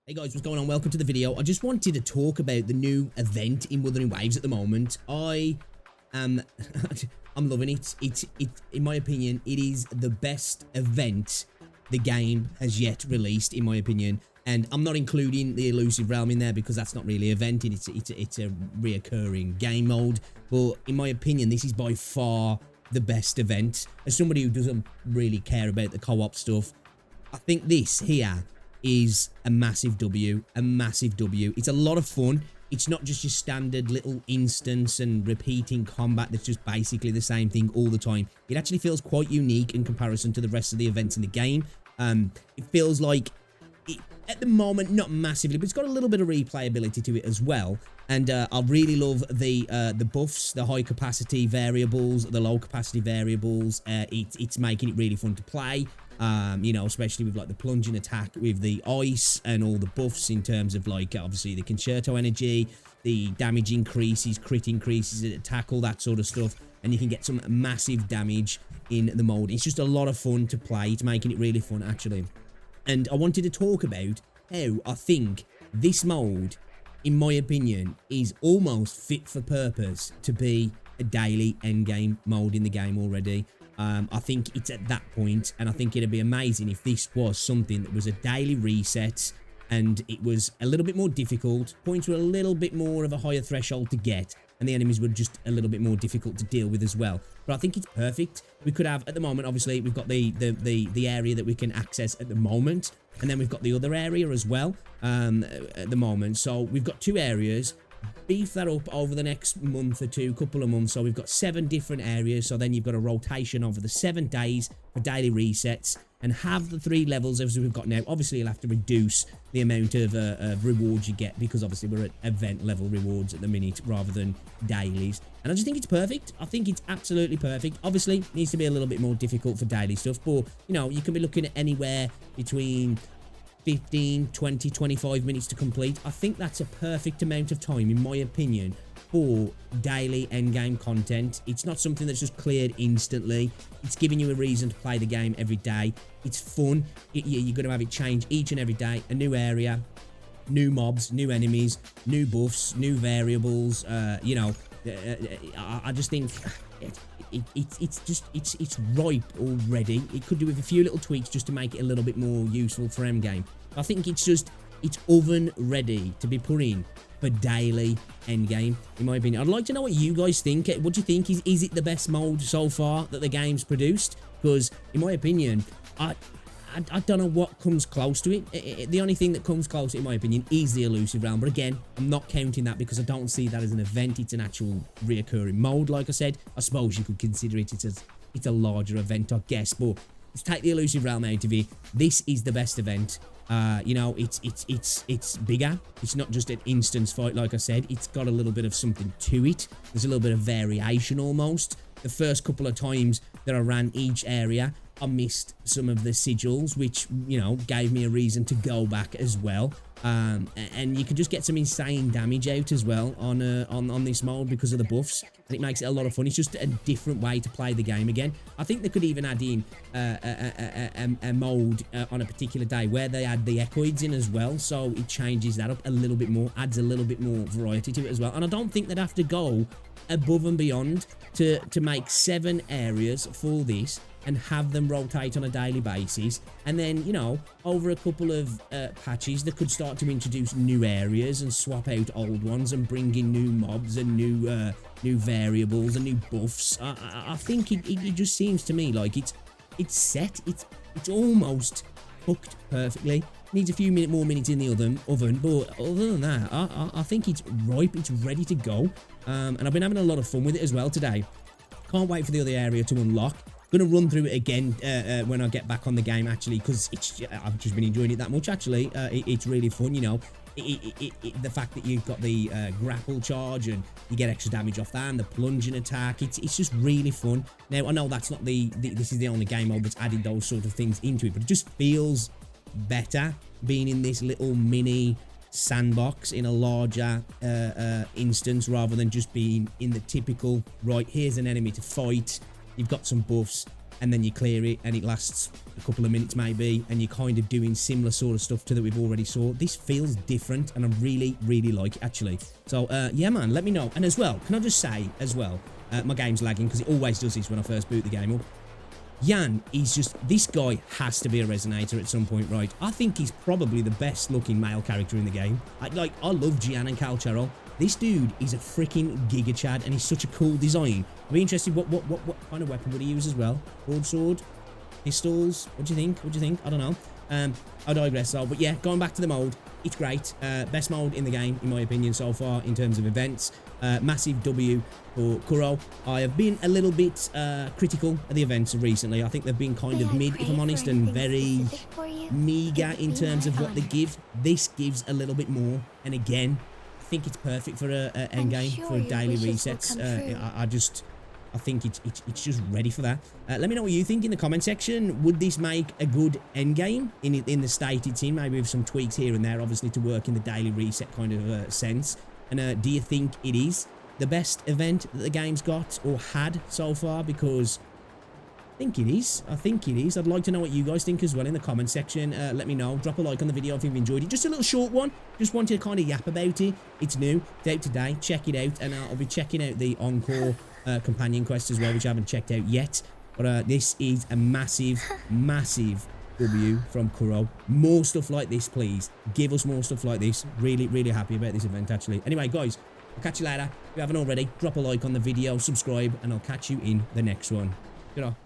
Hey guys, what's going on? Welcome to the video. I just wanted to talk about the new event in Wuthering Waves at the moment. I am I'm loving it. It in my opinion, it is the best event the game has yet released, in my opinion. And I'm not including the elusive realm in there because that's not really an event. It's a reoccurring game mode. But in my opinion, this is by far the best event. As somebody who doesn't really care about the co-op stuff, I think this here is a massive W, a massive W. It's a lot of fun. It's not just your standard little instance and repeating combat that's just basically the same thing all the time. It actually feels quite unique in comparison to the rest of the events in the game. It feels like, at the moment, not massively, but it's got a little bit of replayability to it as well. And I really love the buffs, the high capacity variables, the low capacity variables. It's making it really fun to play. You know, especially with like the plunging attack with the ice and all the buffs in terms of like obviously the concerto energy, the damage increases, crit increases, attack, all that sort of stuff, and you can get some massive damage in the mode. It's just a lot of fun to play. It's making it really fun actually. And I wanted to talk about how I think this mode, in my opinion, is almost fit for purpose to be a daily endgame mode in the game already. I think it's at that point, and I think it'd be amazing if this was something that was a daily reset and it was a little bit more difficult, points were a little bit more of a higher threshold to get, and the enemies were just a little bit more difficult to deal with as well. But I think it's perfect. We could have, at the moment, obviously, we've got the area that we can access at the moment, and then we've got the other area as well at the moment. So we've got two areas. Beef that up over the next month or two, couple of months. So we've got 7 different areas. So then you've got a rotation over the 7 days for daily resets and have the 3 levels as we've got now. Obviously, you'll have to reduce the amount of rewards you get because obviously we're at event level rewards at the minute rather than dailies. And I just think it's perfect. I think it's absolutely perfect. Obviously, it needs to be a little bit more difficult for daily stuff, but you know, you can be looking at anywhere between 15, 20, 25 minutes to complete. I think that's a perfect amount of time, in my opinion, for daily endgame content. It's not something that's just cleared instantly. It's giving you a reason to play the game every day. It's fun. You're going to have it change each and every day. A new area, new mobs, new enemies, new buffs, new variables. You know, I just think it's ripe already. It could do with a few little tweaks just to make it a little bit more useful for endgame. I think it's oven ready to be put in for daily endgame, in my opinion. I'd like to know what you guys think. What do you think? Is it the best mode so far that the game's produced? Because in my opinion, I don't know what comes close to it. The only thing that comes close, in my opinion, is the elusive realm. But again, I'm not counting that because I don't see that as an event. It's an actual reoccurring mode, like I said. I suppose you could consider it. It's a larger event, I guess. But let's take the elusive realm out of it. This is the best event. You know, it's bigger. It's not just an instance fight, like I said. It's got a little bit of something to it. There's a little bit of variation almost. The first couple of times that I ran each area, I missed some of the sigils, which, you know, gave me a reason to go back as well. And you can just get some insane damage out as well on this mode because of the buffs, and it makes it a lot of fun. It's just a different way to play the game again. I think they could even add in a mode on a particular day where they add the echoids in as well, so it changes that up a little bit more, adds a little bit more variety to it as well. And I don't think they'd have to go above and beyond to make 7 areas for this and have them rotate on a daily basis. And then, you know, over a couple of patches, they could start to introduce new areas and swap out old ones and bring in new mobs and new variables and new buffs. I think it just seems to me like it's set. It's almost cooked perfectly. Needs a few more minutes in the oven, but other than that, I think it's ripe. It's ready to go. And I've been having a lot of fun with it as well today. Can't wait for the other area to unlock. Going to run through it again when I get back on the game, actually, because I've just been enjoying it that much, actually. It's really fun, you know. The fact that you've got the grapple charge and you get extra damage off that and the plunging attack, it's just really fun. Now, I know that's not this is the only game mode that's added those sort of things into it, but it just feels better being in this little mini sandbox in a larger instance rather than just being in the typical, right, here's an enemy to fight. You've got some buffs. and then you clear it and it lasts a couple of minutes maybe, and you're kind of doing similar sort of stuff to that we've already saw. This feels different and I really like it actually. So yeah man, let me know. And as well, can I just say as well, my game's lagging because it always does this when I first boot the game up. Jan is just, this guy has to be a resonator at some point, right? I think he's probably the best looking male character in the game. I love Gian and Calchero. This dude is a freaking Giga Chad and he's such a cool design. I'd be interested what kind of weapon would he use as well? Broadsword? Pistols? What do you think? What do you think? I don't know. I digress though. But yeah, going back to the mode, it's great. Best mode in the game, in my opinion, so far in terms of events. Massive W for Kuro. I have been a little bit critical of the events recently. I think they've been kind of mid, if I'm honest, and very meager in terms of what they give. This gives a little bit more. And again, I think it's perfect for a endgame, for daily resets. I think it's just ready for that. Let me know what you think in the comment section. Would this make a good endgame in the state it's in? Maybe with some tweaks here and there, obviously, to work in the daily reset kind of sense. And do you think it is the best event that the game's got or had so far? Because I think it is. I think it is. I'd like to know what you guys think as well in the comment section. Let me know. Drop a like on the video if you've enjoyed it. Just a little short one. Just wanted to kind of yap about it. It's new. It's out today. Check it out. And I'll be checking out the Encore companion quest as well, which I haven't checked out yet. But this is a massive W from Kuro. More stuff like this, please. Give us more stuff like this. Really happy about this event, actually. Anyway, guys, I'll catch you later. If you haven't already, drop a like on the video, subscribe, and I'll catch you in the next one. Good night.